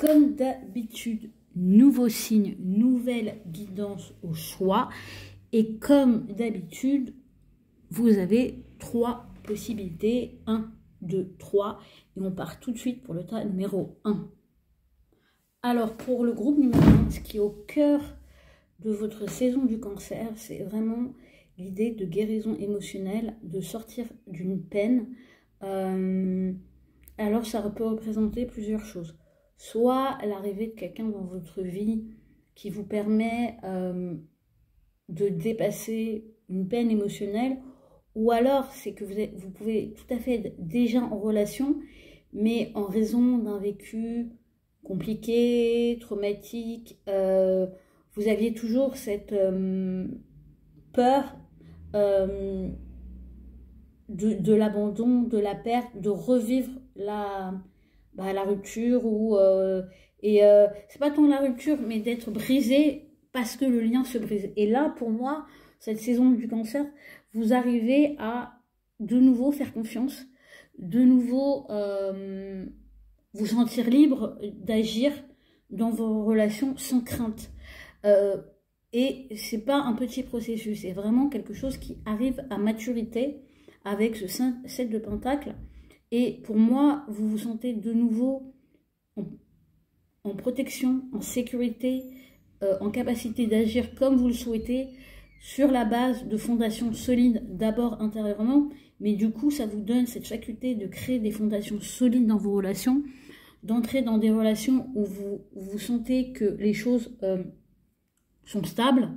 Comme d'habitude, nouveau signe, nouvelle guidance au choix. Et comme d'habitude, vous avez 3 possibilités. 1, 2, 3. Et on part tout de suite pour le tas numéro 1. Alors, pour le groupe numéro 1, ce qui est au cœur de votre saison du cancer, c'est vraiment l'idée de guérison émotionnelle, de sortir d'une peine. Alors, ça peut représenter plusieurs choses. Soit l'arrivée de quelqu'un dans votre vie qui vous permet de dépasser une peine émotionnelle, ou alors c'est que vous pouvez tout à fait être déjà en relation, mais en raison d'un vécu compliqué, traumatique, vous aviez toujours cette peur de l'abandon, de la perte, de revivre la rupture, ou c'est pas tant la rupture, mais d'être brisé parce que le lien se brise. Et là, pour moi, cette saison du cancer, vous arrivez à de nouveau faire confiance, de nouveau vous sentir libre d'agir dans vos relations sans crainte. Et c'est pas un petit processus, c'est vraiment quelque chose qui arrive à maturité avec ce 7 de Pentacles. Et pour moi, vous vous sentez de nouveau en protection, en sécurité, en capacité d'agir comme vous le souhaitez, sur la base de fondations solides, d'abord intérieurement, mais du coup, ça vous donne cette faculté de créer des fondations solides dans vos relations, d'entrer dans des relations où vous sentez que les choses sont stables,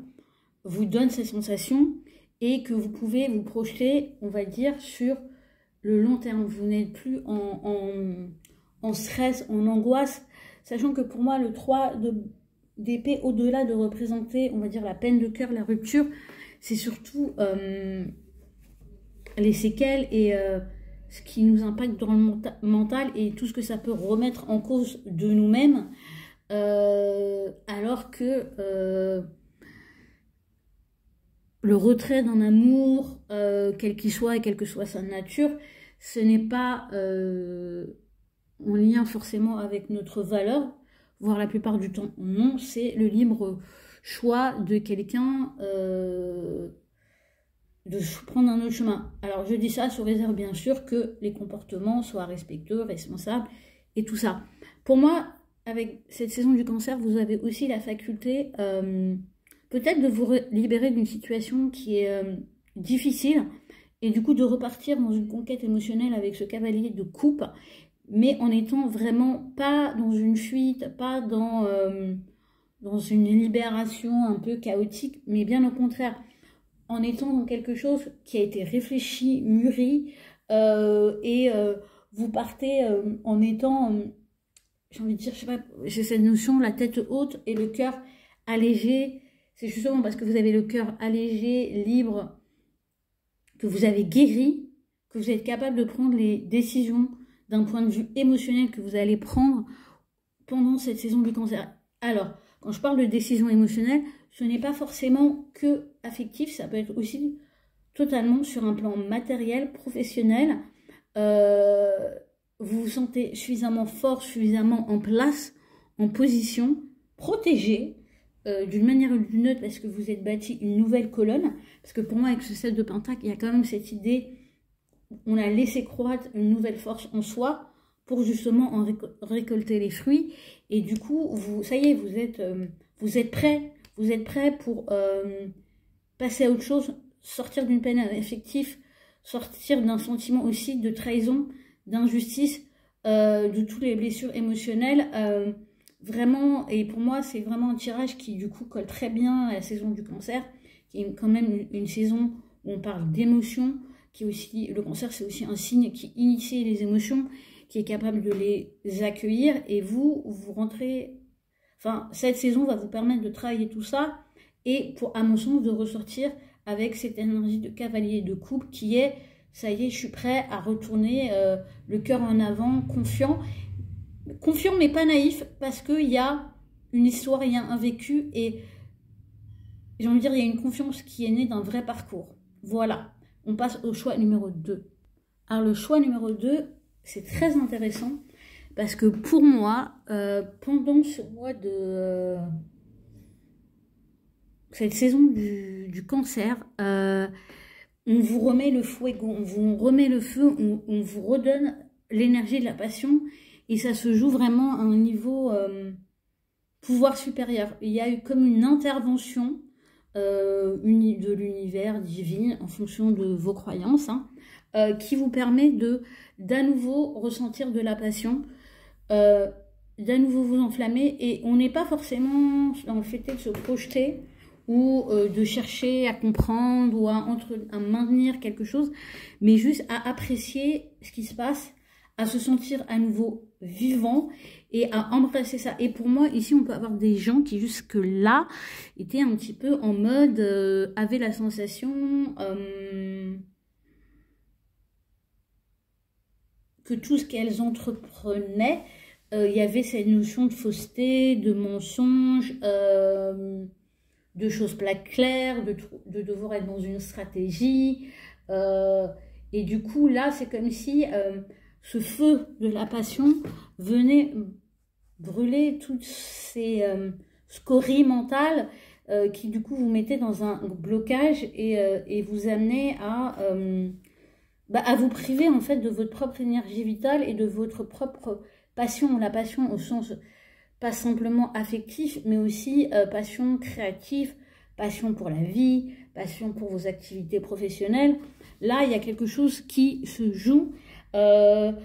vous donne cette sensation, et que vous pouvez vous projeter, on va dire, sur le long terme. Vous n'êtes plus en stress, en angoisse, sachant que pour moi, le 3 d'épée, au-delà de représenter, on va dire, la peine de cœur, la rupture, c'est surtout les séquelles et ce qui nous impacte dans le mental et tout ce que ça peut remettre en cause de nous-mêmes, alors que le retrait d'un amour, quel qu'il soit et quelle que soit sa nature, ce n'est pas en lien forcément avec notre valeur, voire la plupart du temps non, c'est le libre choix de quelqu'un de prendre un autre chemin. Alors je dis ça sous réserve bien sûr que les comportements soient respectueux, responsables et tout ça. Pour moi, avec cette saison du cancer, vous avez aussi la faculté peut-être de vous libérer d'une situation qui est difficile, et du coup de repartir dans une conquête émotionnelle avec ce cavalier de coupe, mais en étant vraiment pas dans une fuite, pas dans une libération un peu chaotique, mais bien au contraire, en étant dans quelque chose qui a été réfléchi, mûri, et vous partez en étant, j'ai envie de dire, je sais pas, j'ai cette notion, la tête haute et le cœur allégé. C'est justement parce que vous avez le cœur allégé, libre, que vous avez guéri, que vous êtes capable de prendre les décisions d'un point de vue émotionnel que vous allez prendre pendant cette saison du cancer. Alors, quand je parle de décision émotionnelle, ce n'est pas forcément que affectif, ça peut être aussi totalement sur un plan matériel, professionnel. Vous vous sentez suffisamment fort, suffisamment en place, en position, protégé, d'une manière ou d'une autre, parce que vous êtes bâti une nouvelle colonne. Parce que pour moi, avec ce 7 de Pentacle, il y a quand même cette idée, on a laissé croître une nouvelle force en soi pour justement en récolter les fruits. Et du coup, ça y est, vous êtes prêt pour passer à autre chose, sortir d'une peine affective, sortir d'un sentiment aussi de trahison, d'injustice, de toutes les blessures émotionnelles. Vraiment, et pour moi, c'est vraiment un tirage qui, du coup, colle très bien à la saison du cancer, qui est quand même une saison où on parle d'émotions, qui est aussi, le cancer, c'est aussi un signe qui initie les émotions, qui est capable de les accueillir, et vous rentrez, enfin, cette saison va vous permettre de travailler tout ça, et à mon sens, de ressortir avec cette énergie de cavalier de coupe qui est, ça y est, je suis prêt à retourner le cœur en avant, confiant mais pas naïf, parce qu'il y a une histoire, il y a un vécu, et j'ai envie de dire, il y a une confiance qui est née d'un vrai parcours. Voilà, on passe au choix numéro 2. Alors le choix numéro 2, c'est très intéressant, Parce que pour moi, pendant ce mois de... cette saison du cancer, on vous remet le fuego, on vous remet le feu, on vous redonne l'énergie de la passion. Et ça se joue vraiment à un niveau pouvoir supérieur. Il y a eu comme une intervention de l'univers divin en fonction de vos croyances, hein, qui vous permet d'à nouveau ressentir de la passion, d'à nouveau vous enflammer. Et on n'est pas forcément dans le fait de se projeter ou de chercher à comprendre ou à maintenir quelque chose, mais juste à apprécier ce qui se passe, à se sentir à nouveau vivant et à embrasser ça. Et pour moi, ici, on peut avoir des gens qui jusque-là étaient un petit peu en mode, avaient la sensation que tout ce qu'elles entreprenaient, il y avait cette notion de fausseté, de mensonge, de choses pas claires, de devoir être dans une stratégie. Et du coup, là, c'est comme si ce feu de la passion venait brûler toutes ces scories mentales qui, du coup, vous mettaient dans un blocage et vous amenaient à vous priver, en fait, de votre propre énergie vitale et de votre propre passion. La passion au sens pas simplement affectif, mais aussi passion créative, passion pour la vie, passion pour vos activités professionnelles. Là, il y a quelque chose qui se joue.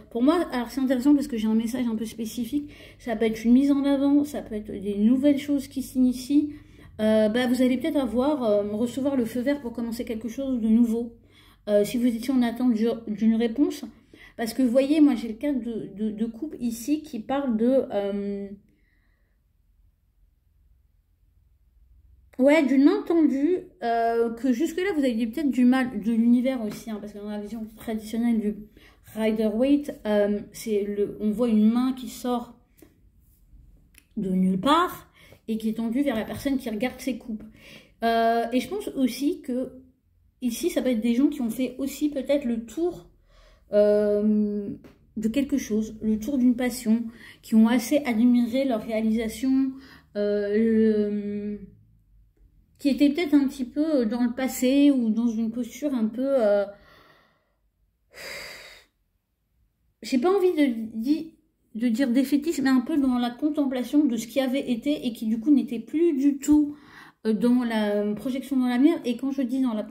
Pour moi, alors c'est intéressant parce que j'ai un message un peu spécifique. Ça peut être une mise en avant, ça peut être des nouvelles choses qui s'initient. Vous allez peut-être recevoir le feu vert pour commencer quelque chose de nouveau. Si vous étiez en attente d'une réponse. Parce que vous voyez, moi j'ai le cas de couple ici qui parle de... ouais, d'une main tendue, que jusque-là, vous aviez peut-être du mal, de l'univers aussi, hein, parce que dans la vision traditionnelle du Rider-Waite, on voit une main qui sort de nulle part et qui est tendue vers la personne qui regarde ses coupes. Et je pense aussi que ici, ça peut être des gens qui ont fait aussi peut-être le tour de quelque chose, le tour d'une passion, qui ont assez admiré leur réalisation, qui était peut-être un petit peu dans le passé ou dans une posture un peu... j'ai pas envie de dire défaitiste, mais un peu dans la contemplation de ce qui avait été et qui du coup n'était plus du tout dans la projection dans l'avenir. Et quand je dis dans la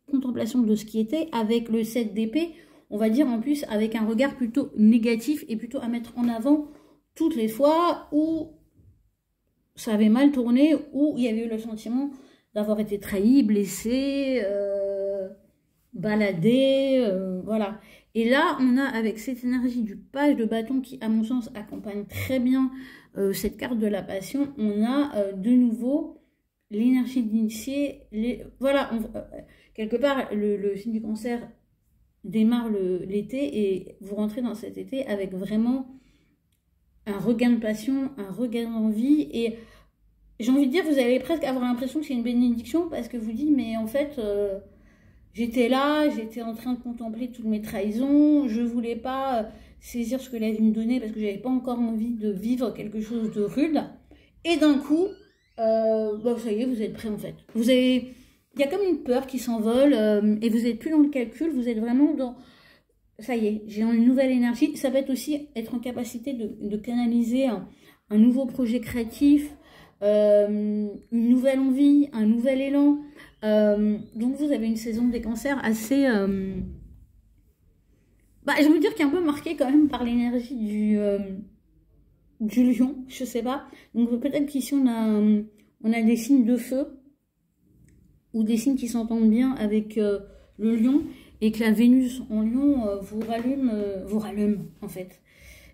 contemplation de ce qui était, avec le 7 d'épée, on va dire en plus avec un regard plutôt négatif et plutôt à mettre en avant toutes les fois où ça avait mal tourné, où il y avait eu le sentiment d'avoir été trahi, blessé, baladé, voilà. Et là, on a avec cette énergie du page de bâton qui, à mon sens, accompagne très bien cette carte de la passion, on a de nouveau l'énergie d'initier. Voilà, quelque part, le signe du cancer démarre l'été et vous rentrez dans cet été avec vraiment un regain de passion, un regain d'envie. Et j'ai envie de dire, vous allez presque avoir l'impression que c'est une bénédiction parce que vous dites, mais en fait... j'étais là, j'étais en train de contempler toutes mes trahisons, je voulais pas saisir ce que la vie me donnait parce que j'avais pas encore envie de vivre quelque chose de rude. Et d'un coup, ça y est, vous êtes prêts en fait. Il y a comme une peur qui s'envole et vous n'êtes plus dans le calcul, vous êtes vraiment dans... Ça y est, j'ai une nouvelle énergie. Ça peut être aussi être en capacité de canaliser un nouveau projet créatif, une nouvelle envie, un nouvel élan. Donc vous avez une saison des cancers assez je veux dire qui est un peu marquée quand même par l'énergie du lion, je sais pas. Donc peut-être qu'ici on a des signes de feu ou des signes qui s'entendent bien avec le lion et que la Vénus en lion vous rallume en fait.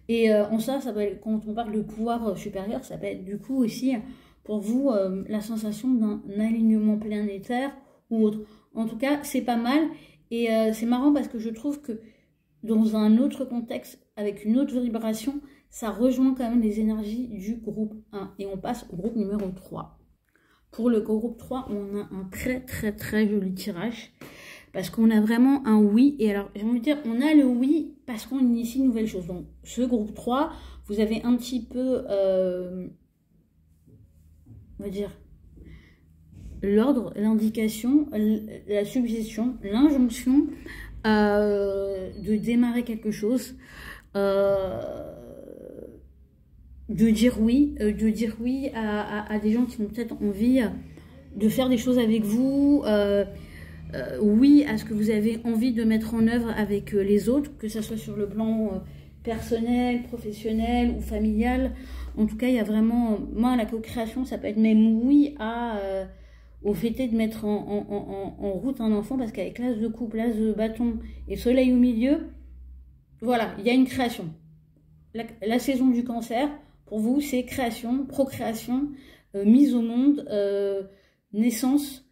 Et en ça peut être, quand on parle de pouvoir supérieur, ça peut être du coup aussi pour vous la sensation d'un alignement planétaire ou autre. En tout cas, c'est pas mal. Et c'est marrant parce que je trouve que dans un autre contexte, avec une autre vibration, ça rejoint quand même les énergies du groupe 1. Et on passe au groupe numéro 3. Pour le groupe 3, on a un très très très joli tirage. parce qu'on a vraiment un oui. Et alors, j'ai envie de dire, on a le oui parce qu'on initie une nouvelle chose. Donc, ce groupe 3, vous avez un petit peu, on va dire, l'ordre, l'indication, la suggestion, l'injonction de démarrer quelque chose, de dire oui à des gens qui ont peut-être envie de faire des choses avec vous, oui à ce que vous avez envie de mettre en œuvre avec les autres, que ce soit sur le plan personnel, professionnel ou familial. En tout cas, il y a vraiment, moi, la co-création, ça peut être même oui au fait de mettre en route un enfant, parce qu'avec l'as de coupe, l'as de bâton et soleil au milieu, voilà, il y a une création. La saison du cancer, pour vous, c'est création, procréation, mise au monde, naissance,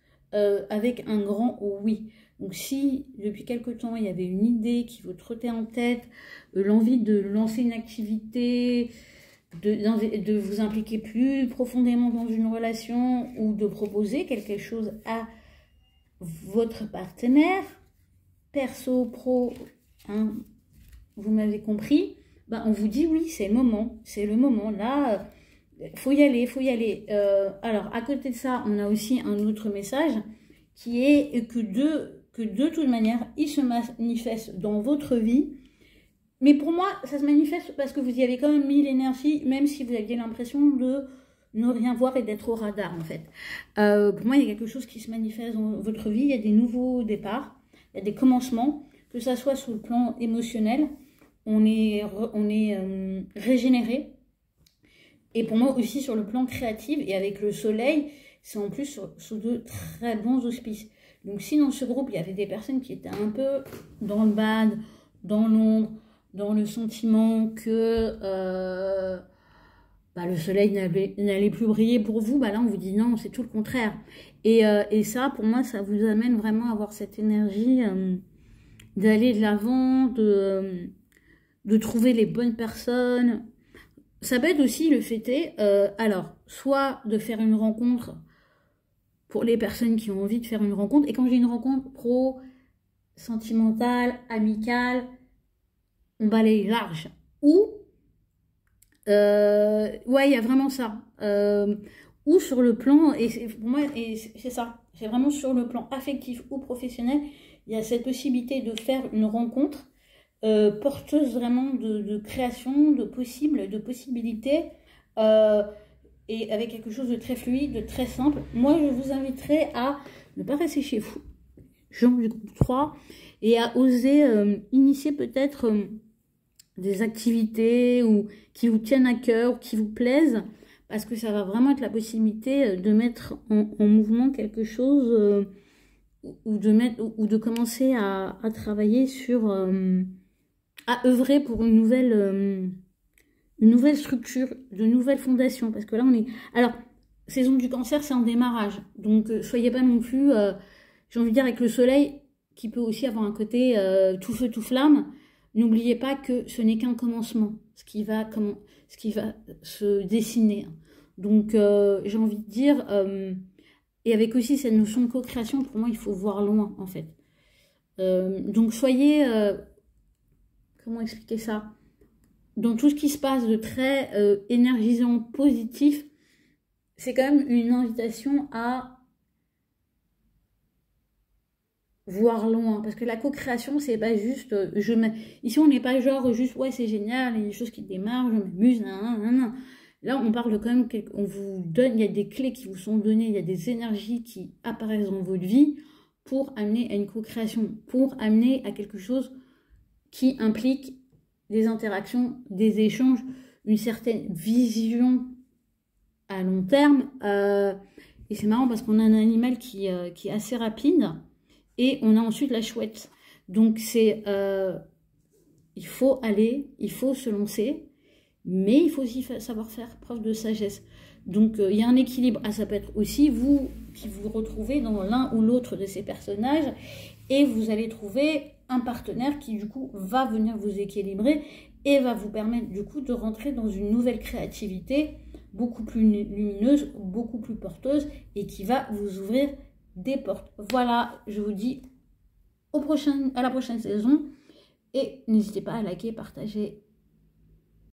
avec un grand oui. Donc si depuis quelque temps il y avait une idée qui vous trottait en tête, l'envie de lancer une activité, de vous impliquer plus profondément dans une relation, ou de proposer quelque chose à votre partenaire, perso, pro, hein, vous m'avez compris, ben on vous dit oui, c'est le moment, là, faut y aller, faut y aller. Alors, à côté de ça, on a aussi un autre message qui est que de toute manière, il se manifeste dans votre vie. Mais pour moi, ça se manifeste parce que vous y avez quand même mis l'énergie, même si vous aviez l'impression de ne rien voir et d'être au radar, en fait. Pour moi, il y a quelque chose qui se manifeste dans votre vie. Il y a des nouveaux départs, il y a des commencements, que ça soit sur le plan émotionnel, on est régénéré. Et pour moi aussi sur le plan créatif, et avec le soleil, c'est en plus sous de très bons auspices. Donc si dans ce groupe, il y avait des personnes qui étaient un peu dans le bad, dans l'ombre, dans le sentiment que le soleil n'allait plus briller pour vous, là on vous dit non, c'est tout le contraire. Et ça, pour moi, ça vous amène vraiment à avoir cette énergie d'aller de l'avant, de trouver les bonnes personnes. Ça peut être aussi le fait alors, soit de faire une rencontre pour les personnes qui ont envie de faire une rencontre. Et quand j'ai une rencontre pro, sentimentale, amicale, on balaye large. Ou, ouais, il y a vraiment ça. Ou sur le plan, et pour moi, c'est ça, c'est vraiment sur le plan affectif ou professionnel, il y a cette possibilité de faire une rencontre porteuse vraiment de création, de possibilités, et avec quelque chose de très fluide, de très simple. Moi, je vous inviterai à ne pas rester chez vous, gens du groupe 3, et à oser initier peut-être des activités qui vous tiennent à cœur, qui vous plaisent, parce que ça va vraiment être la possibilité de mettre en mouvement quelque chose, ou de commencer à travailler sur... à œuvrer pour une nouvelle structure, de nouvelles fondations. Parce que là, on est... Alors, saison du cancer, c'est en démarrage. Donc, soyez pas non plus... j'ai envie de dire, avec le soleil, qui peut aussi avoir un côté tout feu, tout flamme, n'oubliez pas que ce n'est qu'un commencement, ce qui va se dessiner. Donc, j'ai envie de dire... et avec aussi cette notion de co-création, pour moi, il faut voir loin, en fait. Donc, soyez... comment expliquer ça? Dans tout ce qui se passe de très énergisant, positif, c'est quand même une invitation à voir loin. Parce que la co-création, c'est pas juste... ici, on n'est pas genre juste, ouais, c'est génial, il y a des choses qui démarrent, je m'amuse, nan. Là, on parle de quand même... On vous donne, il y a des clés qui vous sont données, il y a des énergies qui apparaissent dans votre vie pour amener à une co-création, pour amener à quelque chose qui implique des interactions, des échanges, une certaine vision à long terme. Et c'est marrant parce qu'on a un animal qui est assez rapide, et on a ensuite la chouette. Donc c'est... il faut aller, il faut se lancer, mais il faut aussi savoir faire preuve de sagesse. Donc il y a un équilibre. Ça peut être aussi vous qui vous retrouvez dans l'un ou l'autre de ces personnages, et vous allez trouver un partenaire qui du coup va venir vous équilibrer et va vous permettre du coup de rentrer dans une nouvelle créativité beaucoup plus lumineuse, beaucoup plus porteuse, et qui va vous ouvrir des portes. Voilà, je vous dis à la prochaine saison. Et n'hésitez pas à liker, partager